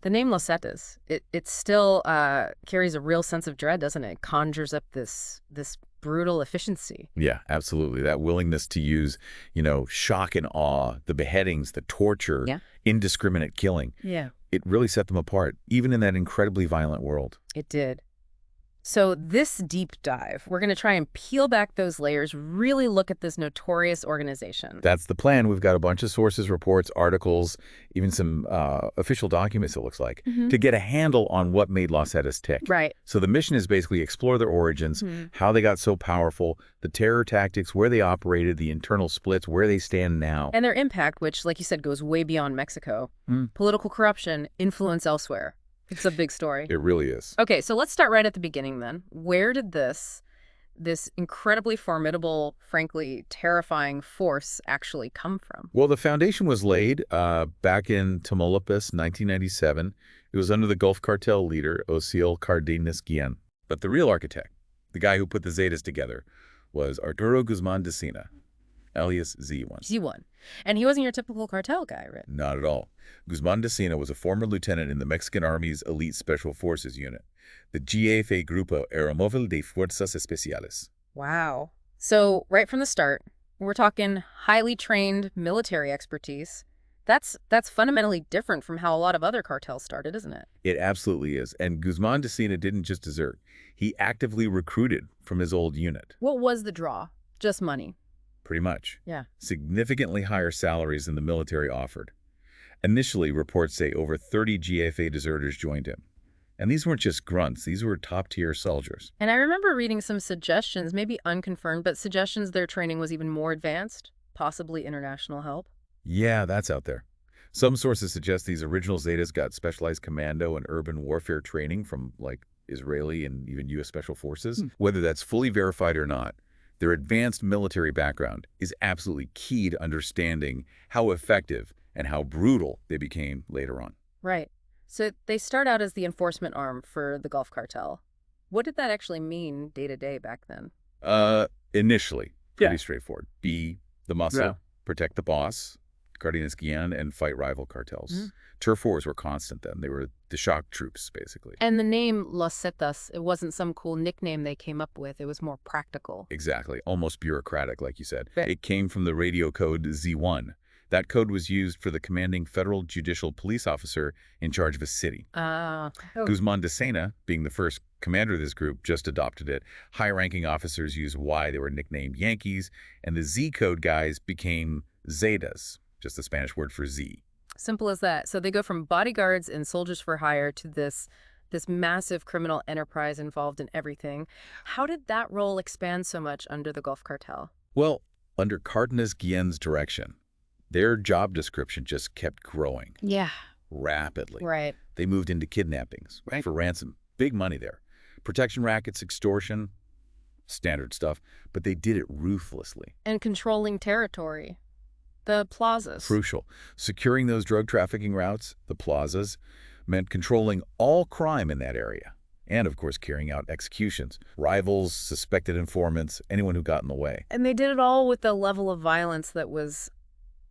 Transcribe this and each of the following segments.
The name Los Zetas, it still carries a real sense of dread, doesn't it? It conjures up this brutal efficiency. Yeah, absolutely. That willingness to use, shock and awe, the beheadings, the torture, Yeah. indiscriminate killing, Yeah. it really set them apart, even in that incredibly violent world. It did. So this deep dive, we're going to try and peel back those layers, really look at this notorious organization. That's the plan. We've got a bunch of sources, reports, articles, even some official documents, it looks like, Mhm. to get a handle on what made Los Zetas tick. Right. So the mission is basically explore their origins, Mhm. how they got so powerful, the terror tactics, where they operated, the internal splits, where they stand now. And their impact, which, like you said, goes way beyond Mexico. Mm. Political corruption, influence elsewhere. It's a big story. It really is. Okay, so let's start right at the beginning then. Where did this incredibly formidable, frankly terrifying force actually come from? Well, the foundation was laid back in Tamaulipas, 1997. It was under the Gulf Cartel leader, Osiel Cardenas Guillen. But the real architect, the guy who put the Zetas together, was Arturo Guzman de Sina, alias Z1. Z1. And he wasn't your typical cartel guy, right? Not at all. Guzman de Sina was a former lieutenant in the Mexican Army's Elite Special Forces unit, the GFA Grupo Aeromóvil de Fuerzas Especiales. Wow. So right from the start, we're talking highly trained military expertise. That's fundamentally different from how a lot of other cartels started, isn't it? It absolutely is. And Guzman de Sina didn't just desert. He actively recruited from his old unit. What was the draw? Just money. Pretty much. Yeah. Significantly higher salaries than the military offered. Initially, reports say over 30 GFA deserters joined him. And these weren't just grunts. These were top-tier soldiers. And I remember reading some suggestions, maybe unconfirmed, but suggestions their training was even more advanced, possibly international help. Yeah, that's out there. Some sources suggest these original Zetas got specialized commando and urban warfare training from, like, Israeli and even U.S. Special Forces. Whether that's fully verified or not, their advanced military background is absolutely key to understanding how effective and how brutal they became later on. Right. So they start out as the enforcement arm for the Gulf Cartel. What did that actually mean day to day back then? Initially, pretty Yeah. straightforward. Be the muscle, Yeah. protect the boss, Cardenas Guillen, and fight rival cartels. Mhm. Turf wars were constant then. They were the shock troops, basically. And the name Los Zetas, it wasn't some cool nickname they came up with. It was more practical. Exactly. Almost bureaucratic, like you said. Right. It came from the radio code Z1. That code was used for the commanding federal judicial police officer in charge of a city. Guzman de Sena, being the first commander of this group, just adopted it. High-ranking officers used Y. They were nicknamed Yankees. And the Z code guys became Zetas, just the Spanish word for Z. Simple as that. So they go from bodyguards and soldiers for hire to this massive criminal enterprise involved in everything. How did that role expand so much under the Gulf Cartel? Well, under Cardenas Guillen's direction, their job description just kept growing Yeah. rapidly. Right. They moved into kidnappings for ransom. Big money there. Protection rackets, extortion, standard stuff. But they did it ruthlessly. And controlling territory. The plazas. Crucial. Securing those drug trafficking routes, the plazas, meant controlling all crime in that area. And, of course, carrying out executions. Rivals, suspected informants, anyone who got in the way. And they did it all with a level of violence that was,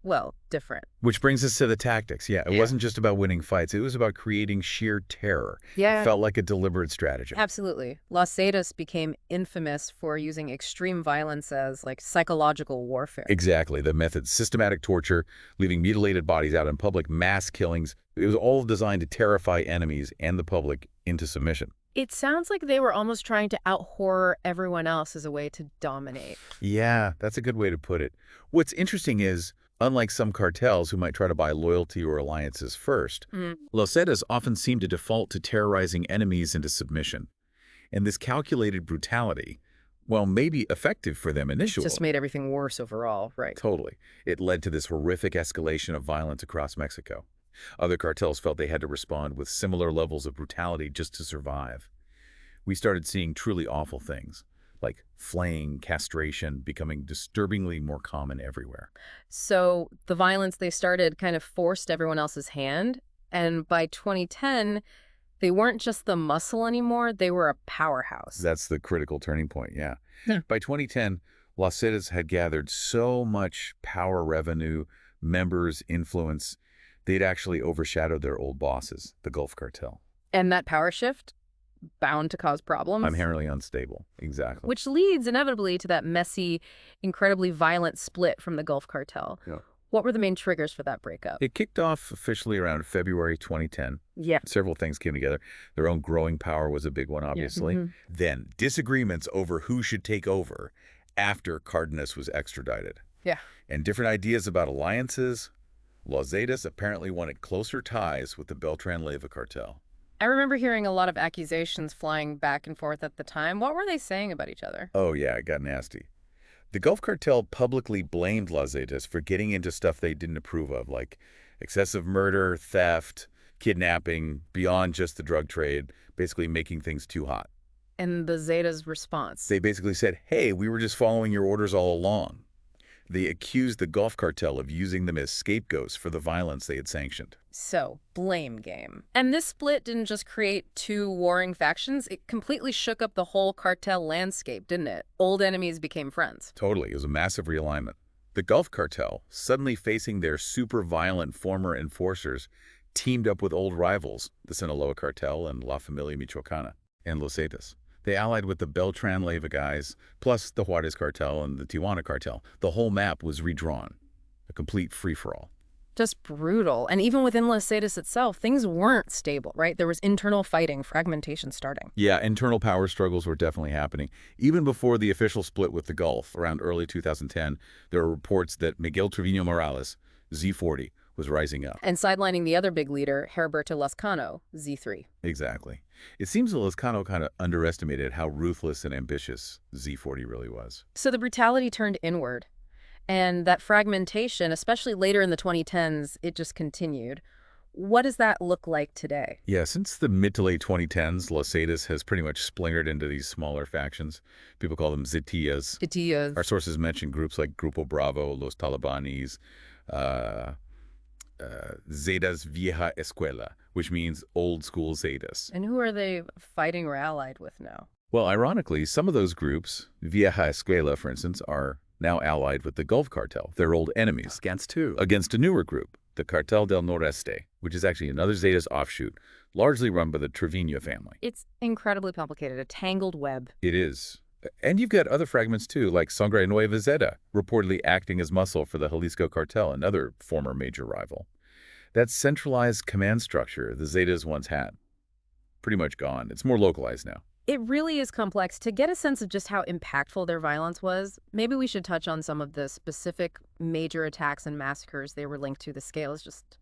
well, different. Which brings us to the tactics. Yeah, it wasn't just about winning fights. It was about creating sheer terror. Yeah. Felt like a deliberate strategy. Absolutely. Los Zetas became infamous for using extreme violence as, like, psychological warfare. Exactly. The method, systematic torture, leaving mutilated bodies out in public, mass killings. It was all designed to terrify enemies and the public into submission. It sounds like they were almost trying to out-horror everyone else as a way to dominate. Yeah, that's a good way to put it. What's interesting is, unlike some cartels who might try to buy loyalty or alliances first, Los Zetas often seem to default to terrorizing enemies into submission. And this calculated brutality, well, may be effective for them initially. Just made everything worse overall, right? Totally. It led to this horrific escalation of violence across Mexico. Other cartels felt they had to respond with similar levels of brutality just to survive. We started seeing truly awful things, like flaying, castration, becoming disturbingly more common everywhere. So the violence they started kind of forced everyone else's hand. And by 2010, they weren't just the muscle anymore. They were a powerhouse. That's the critical turning point, yeah. Yeah. By 2010, Los Zetas had gathered so much power, revenue, members, influence. They'd actually overshadowed their old bosses, the Gulf Cartel. And that power shift bound to cause problems, Inherently unstable. Exactly. which leads inevitably to that messy, incredibly violent split from the Gulf Cartel. Yeah. What were the main triggers for that breakup? It kicked off officially around February 2010. Yeah. Several things came together. Their own growing power was a big one, obviously. Mhm. Then disagreements over who should take over after Cardenas was extradited. Yeah. And different ideas about alliances. Los Zetas apparently wanted closer ties with the Beltran-Leyva cartel. I remember hearing a lot of accusations flying back and forth at the time. What were they saying about each other? Oh yeah, it got nasty. The Gulf Cartel publicly blamed Los Zetas for getting into stuff they didn't approve of, like excessive murder, theft, kidnapping, beyond just the drug trade, basically making things too hot. And the Zetas' response? They basically said, hey, we were just following your orders all along. They accused the Gulf Cartel of using them as scapegoats for the violence they had sanctioned. So, blame game. And this split didn't just create two warring factions, it completely shook up the whole cartel landscape, didn't it? Old enemies became friends. Totally. It was a massive realignment. The Gulf Cartel, suddenly facing their super violent former enforcers, teamed up with old rivals, the Sinaloa Cartel and La Familia Michoacana, and Los Zetas. They allied with the Beltran-Leyva guys, plus the Juarez Cartel and the Tijuana Cartel. The whole map was redrawn. A complete free-for-all. Just brutal. And even within Los Zetas itself, things weren't stable, right? There was internal fighting, fragmentation starting. Yeah, internal power struggles were definitely happening. Even before the official split with the Gulf, around early 2010, there were reports that Miguel Trevino Morales, Z40, was rising up. And sidelining the other big leader, Heriberto Lascano, Z3. Exactly. It seems that Lascano kind of underestimated how ruthless and ambitious Z40 really was. So the brutality turned inward. And that fragmentation, especially later in the 2010s, it just continued. What does that look like today? Yeah, since the mid to late 2010s, Los Zetas has pretty much splintered into these smaller factions. People call them Zetillas. Zetillas. Our sources mention groups like Grupo Bravo, Los Talibanis, Zetas Vieja Escuela, which means old school Zetas. And who are they fighting or allied with now? Well, ironically, some of those groups, Vieja Escuela, for instance, are now allied with the Gulf Cartel, their old enemies. Against who? Against a newer group, the Cartel del Noreste, which is actually another Zetas offshoot, largely run by the Trevino family. It's incredibly complicated, a tangled web. It is. And you've got other fragments too, like Sangre Nueva Zeta, reportedly acting as muscle for the Jalisco Cartel, another former major rival. That centralized command structure the Zetas once had, pretty much gone. It's more localized now. It really is complex. To get a sense of just how impactful their violence was, maybe we should touch on some of the specific major attacks and massacres they were linked to. The scale is just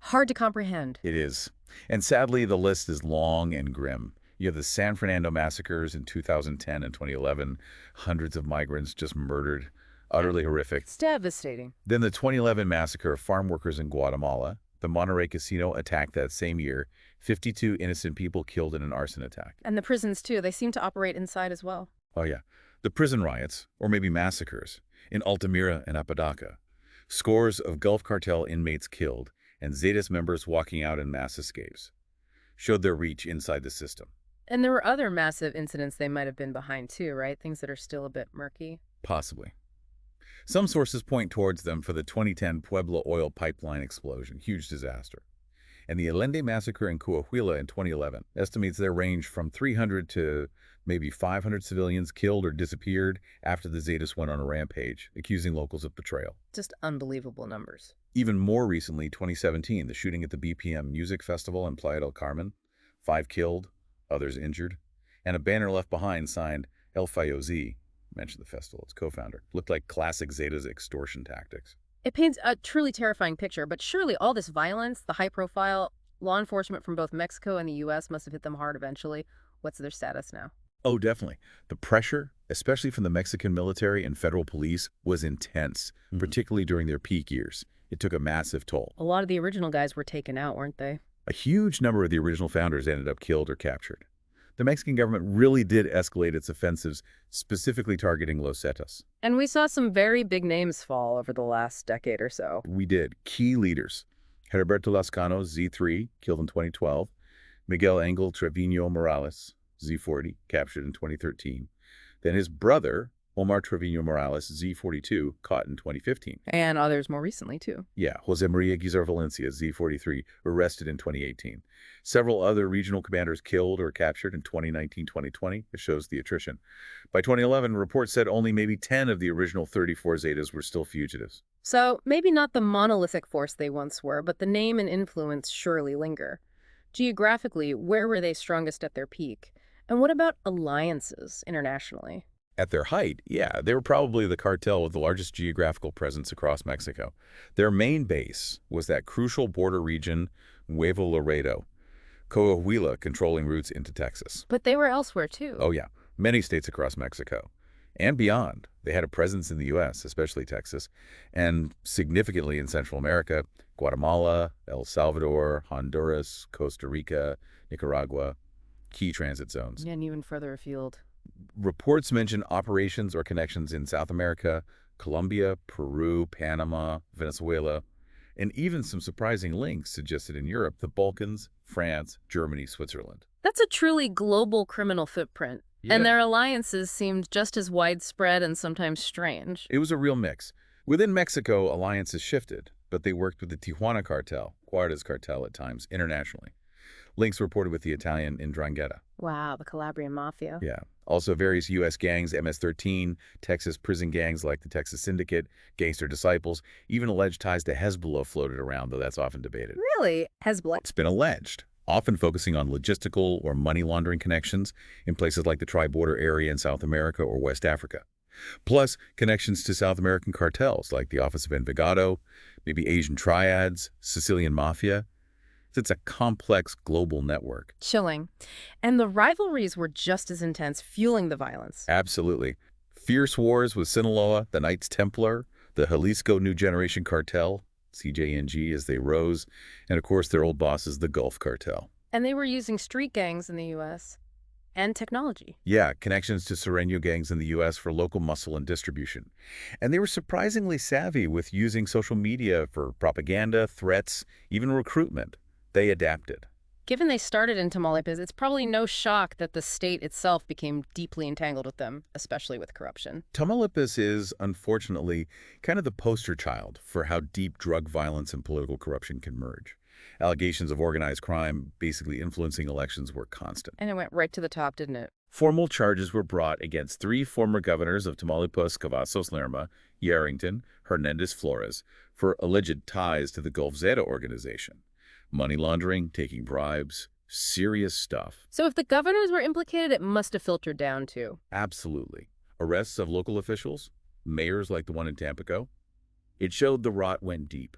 hard to comprehend. It is. And sadly, the list is long and grim. You have the San Fernando massacres in 2010 and 2011, hundreds of migrants just murdered, utterly horrific. It's devastating. Then the 2011 massacre of farm workers in Guatemala, the Monterrey casino attack that same year, 52 innocent people killed in an arson attack. And the prisons, too. They seem to operate inside as well. Oh yeah, the prison riots, or maybe massacres, in Altamira and Apodaca. Scores of Gulf Cartel inmates killed, and Zetas members walking out in mass escapes. Showed their reach inside the system. And there were other massive incidents they might have been behind, too, right? Things that are still a bit murky. Possibly. Some sources point towards them for the 2010 Puebla oil pipeline explosion, huge disaster. And the Allende massacre in Coahuila in 2011 estimates their range from 300 to maybe 500 civilians killed or disappeared after the Zetas went on a rampage, accusing locals of betrayal. Just unbelievable numbers. Even more recently, 2017, the shooting at the BPM Music Festival in Playa del Carmen, 5 killed, others injured, and a banner left behind signed El Fayozi, mentioned the festival, its co-founder, looked like classic Zetas extortion tactics. It paints a truly terrifying picture, but surely all this violence, the high profile, law enforcement from both Mexico and the U.S. must have hit them hard eventually. What's their status now? Oh, definitely. The pressure, especially from the Mexican military and federal police, was intense, particularly during their peak years. It took a massive toll. A lot of the original guys were taken out, weren't they? A huge number of the original founders ended up killed or captured. The Mexican government really did escalate its offensives, specifically targeting Los Zetas. And we saw some very big names fall over the last decade or so. We did. Key leaders. Heriberto Lascano, Z3, killed in 2012. Miguel Angel Trevino Morales, Z40, captured in 2013. Then his brother, Omar Trevino Morales, Z42, caught in 2015. And others more recently, too. Yeah, Jose Maria Guizar Valencia, Z43, arrested in 2018. Several other regional commanders killed or captured in 2019-2020. It shows the attrition. By 2011, reports said only maybe 10 of the original 34 Zetas were still fugitives. So maybe not the monolithic force they once were, but the name and influence surely linger. Geographically, where were they strongest at their peak? And what about alliances internationally? At their height, yeah, they were probably the cartel with the largest geographical presence across Mexico. Their main base was that crucial border region, Nuevo Laredo, Coahuila controlling routes into Texas. But they were elsewhere, too. Oh yeah, many states across Mexico and beyond. They had a presence in the U.S., especially Texas, and significantly in Central America, Guatemala, El Salvador, Honduras, Costa Rica, Nicaragua, key transit zones. And even further afield. Reports mention operations or connections in South America, Colombia, Peru, Panama, Venezuela, and even some surprising links suggested in Europe, the Balkans, France, Germany, Switzerland. That's a truly global criminal footprint. Yeah. And their alliances seemed just as widespread and sometimes strange. It was a real mix. Within Mexico, alliances shifted, but they worked with the Tijuana cartel, Juarez cartel at times, internationally. Links reported with the Italian Ndrangheta. Wow, the Calabrian Mafia. Yeah. Also various U.S. gangs, MS-13, Texas prison gangs like the Texas Syndicate, Gangster Disciples, even alleged ties to Hezbollah floated around, though that's often debated. Really? Hezbollah? It's been alleged, often focusing on logistical or money laundering connections in places like the tri-border area in South America or West Africa. Plus, connections to South American cartels like the Office of Envigado, maybe Asian triads, Sicilian Mafia. It's a complex global network. Chilling. And the rivalries were just as intense, fueling the violence. Absolutely. Fierce wars with Sinaloa, the Knights Templar, the Jalisco New Generation Cartel, CJNG as they rose, and of course their old bosses, the Gulf Cartel. And they were using street gangs in the U.S. and technology. Yeah, connections to Sureño gangs in the U.S. for local muscle and distribution. And they were surprisingly savvy with using social media for propaganda, threats, even recruitment. They adapted. Given they started in Tamaulipas, it's probably no shock that the state itself became deeply entangled with them, especially with corruption. Tamaulipas is, unfortunately, kind of the poster child for how deep drug violence and political corruption can merge. Allegations of organized crime basically influencing elections were constant. And it went right to the top, didn't it? Formal charges were brought against 3 former governors of Tamaulipas, Cavazos Lerma, Yarrington, Hernandez Flores, for alleged ties to the Gulf Zeta organization. Money laundering, taking bribes, serious stuff. So if the governors were implicated, it must have filtered down, too. Absolutely. Arrests of local officials, mayors like the one in Tampico. It showed the rot went deep.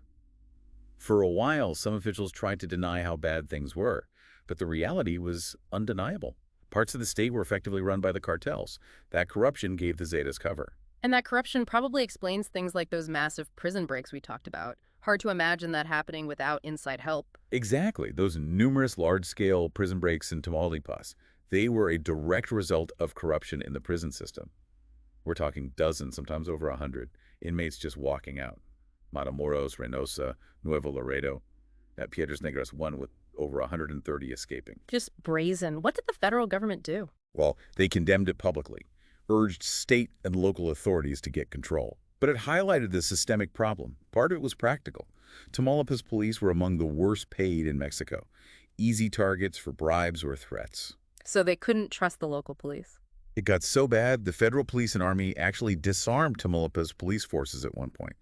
For a while, some officials tried to deny how bad things were, but the reality was undeniable. Parts of the state were effectively run by the cartels. That corruption gave the Zetas cover. And that corruption probably explains things like those massive prison breaks we talked about. Hard to imagine that happening without inside help. Exactly. Those numerous large-scale prison breaks in Tamaulipas, they were a direct result of corruption in the prison system. We're talking dozens, sometimes over 100, inmates just walking out. Matamoros, Reynosa, Nuevo Laredo. At Piedras Negras, one with over 130 escaping. Just brazen. What did the federal government do? Well, they condemned it publicly, urged state and local authorities to get control. But it highlighted the systemic problem. Part of it was practical. Tamaulipas police were among the worst paid in Mexico. Easy targets for bribes or threats. So they couldn't trust the local police. It got so bad, the federal police and army actually disarmed Tamaulipas police forces at one point.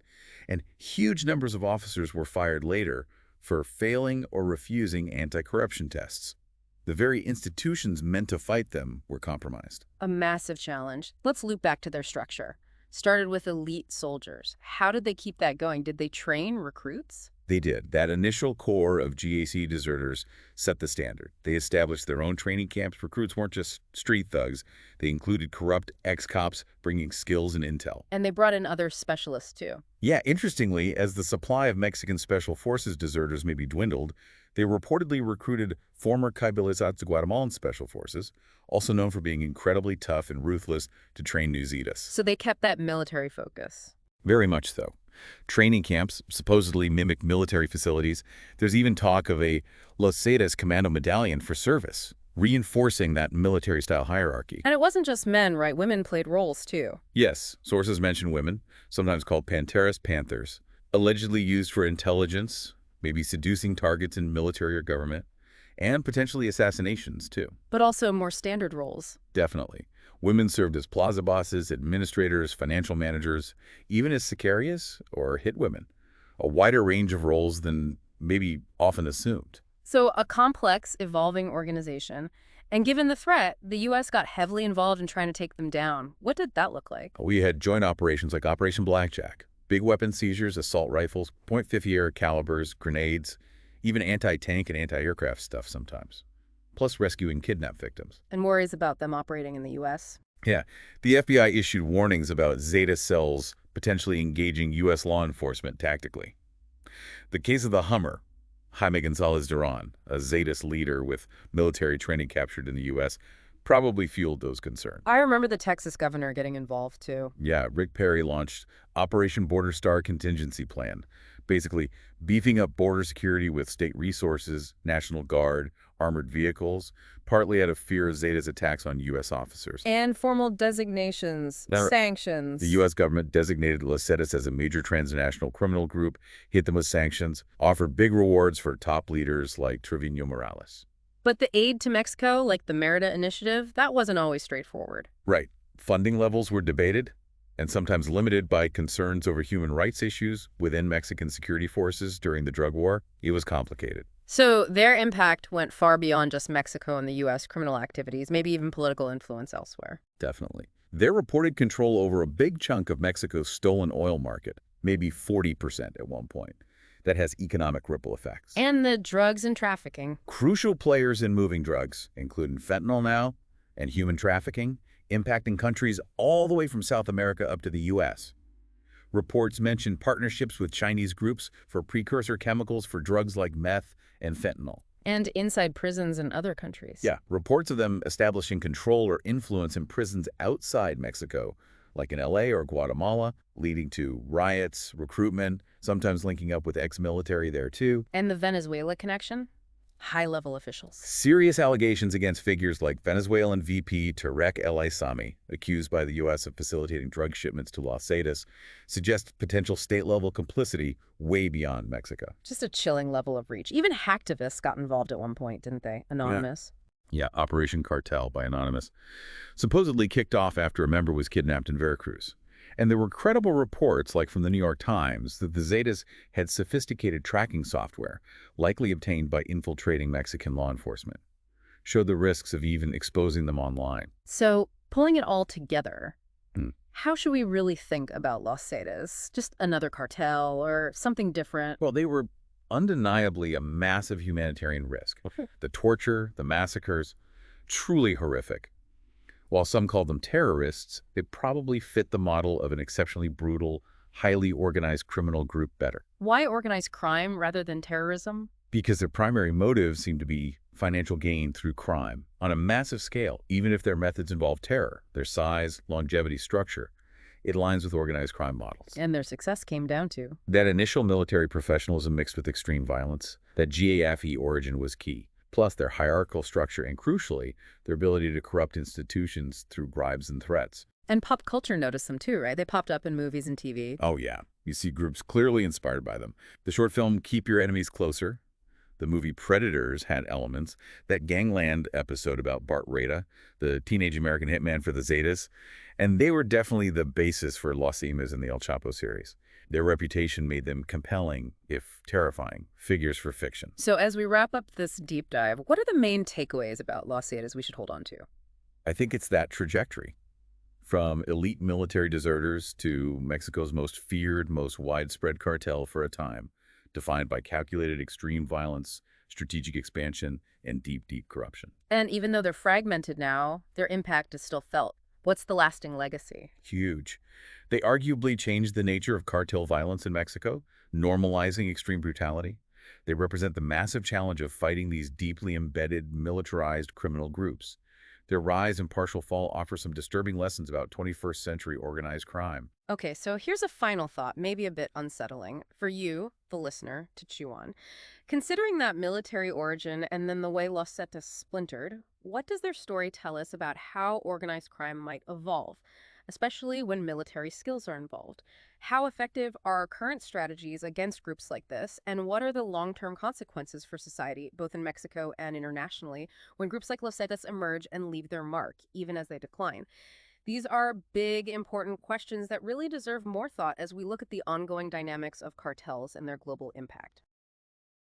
And huge numbers of officers were fired later for failing or refusing anti-corruption tests. The very institutions meant to fight them were compromised. A massive challenge. Let's loop back to their structure. Started with elite soldiers. How did they keep that going? Did they train recruits? They did. That initial core of GAC deserters set the standard. They established their own training camps. Recruits weren't just street thugs. They included corrupt ex-cops bringing skills and intel. And they brought in other specialists, too. Yeah, interestingly, as the supply of Mexican Special Forces deserters maybe dwindled, they reportedly recruited former Caibilizats Guatemalan Special Forces, also known for being incredibly tough and ruthless, to train new Zetas. So they kept that military focus. Very much so. Training camps supposedly mimic military facilities. There's even talk of a Los Zetas commando medallion for service. reinforcing that military-style hierarchy. And it wasn't just men, right? Women played roles, too. Yes, sources mention women, sometimes called Panteras Panthers, allegedly used for intelligence, maybe seducing targets in military or government, and potentially assassinations, too. But also more standard roles. Definitely. Women served as plaza bosses, administrators, financial managers, even as sicarias or hitwomen, a wider range of roles than maybe often assumed. So a complex, evolving organization. And given the threat, the U.S. got heavily involved in trying to take them down. What did that look like? We had joint operations like Operation Blackjack, big weapon seizures, assault rifles, .50 calibers, grenades, even anti-tank and anti-aircraft stuff sometimes, plus rescuing kidnapped victims. And worries about them operating in the U.S.? Yeah, the FBI issued warnings about Zeta cells potentially engaging U.S. law enforcement tactically. The case of the Hummer, Jaime Gonzalez Duran, a Zetas leader with military training captured in the U.S., probably fueled those concerns. I remember the Texas governor getting involved, too. Yeah, Rick Perry launched Operation Border Star Contingency Plan, basically beefing up border security with state resources, National Guard, armored vehicles, partly out of fear of Zeta's attacks on U.S. officers. And formal designations, sanctions. The U.S. government designated Los Zetas as a major transnational criminal group, hit them with sanctions, offered big rewards for top leaders like Trevino Morales. But the aid to Mexico, like the Merida Initiative, that wasn't always straightforward. Right. Funding levels were debated and sometimes limited by concerns over human rights issues within Mexican security forces during the drug war. It was complicated. So their impact went far beyond just Mexico and the U.S. criminal activities, maybe even political influence elsewhere. Definitely. Their reported control over a big chunk of Mexico's stolen oil market, maybe 40% at one point. That has economic ripple effects. And the drugs and trafficking. Crucial players in moving drugs, including fentanyl now and human trafficking, impacting countries all the way from South America up to the U.S. Reports mention partnerships with Chinese groups for precursor chemicals for drugs like meth and fentanyl. And inside prisons in other countries. Yeah, reports of them establishing control or influence in prisons outside Mexico, like in L.A. or Guatemala, leading to riots, recruitment, sometimes linking up with ex-military there too. And the Venezuela connection? High-level officials. Serious allegations against figures like Venezuelan VP Tarek El Aissami, accused by the U.S. of facilitating drug shipments to Los Zetas, suggest potential state-level complicity way beyond Mexico. Just a chilling level of reach. Even hacktivists got involved at one point, didn't they? Anonymous. Yeah, Operation Cartel by Anonymous. Supposedly kicked off after a member was kidnapped in Veracruz. And there were credible reports, like from the New York Times, that the Zetas had sophisticated tracking software, likely obtained by infiltrating Mexican law enforcement. Showed the risks of even exposing them online. So, pulling it all together, how should we really think about Los Zetas? Just another cartel or something different? Well, they were undeniably a massive humanitarian risk. The torture, the massacres, truly horrific. While some call them terrorists, they probably fit the model of an exceptionally brutal, highly organized criminal group better. Why organized crime rather than terrorism? Because their primary motives seem to be financial gain through crime on a massive scale, even if their methods involve terror, their size, longevity, structure. It aligns with organized crime models. And their success came down to? That initial military professionalism mixed with extreme violence, that GAFE origin was key. Plus their hierarchical structure and, crucially, their ability to corrupt institutions through bribes and threats. And pop culture noticed them too, right? They popped up in movies and TV. Oh yeah, you see groups clearly inspired by them. The short film Keep Your Enemies Closer, the movie Predators had elements, that Gangland episode about Bart Rada, the teenage American hitman for the Zetas, and they were definitely the basis for Los Zetas in the El Chapo series. Their reputation made them compelling, if terrifying, figures for fiction. So as we wrap up this deep dive, what are the main takeaways about Los Zetas we should hold on to? I think it's that trajectory. From elite military deserters to Mexico's most feared, most widespread cartel for a time, defined by calculated extreme violence, strategic expansion, and deep, deep corruption. And even though they're fragmented now, their impact is still felt. What's the lasting legacy? Huge. They arguably changed the nature of cartel violence in Mexico, normalizing extreme brutality. They represent the massive challenge of fighting these deeply embedded, militarized criminal groups. Their rise and partial fall offer some disturbing lessons about 21st century organized crime. Okay, so here's a final thought, maybe a bit unsettling, for you, the listener, to chew on. Considering that military origin and then the way Los Zetas splintered, what does their story tell us about how organized crime might evolve, especially when military skills are involved? How effective are our current strategies against groups like this, and what are the long-term consequences for society, both in Mexico and internationally, when groups like Los Zetas emerge and leave their mark, even as they decline? These are big, important questions that really deserve more thought as we look at the ongoing dynamics of cartels and their global impact.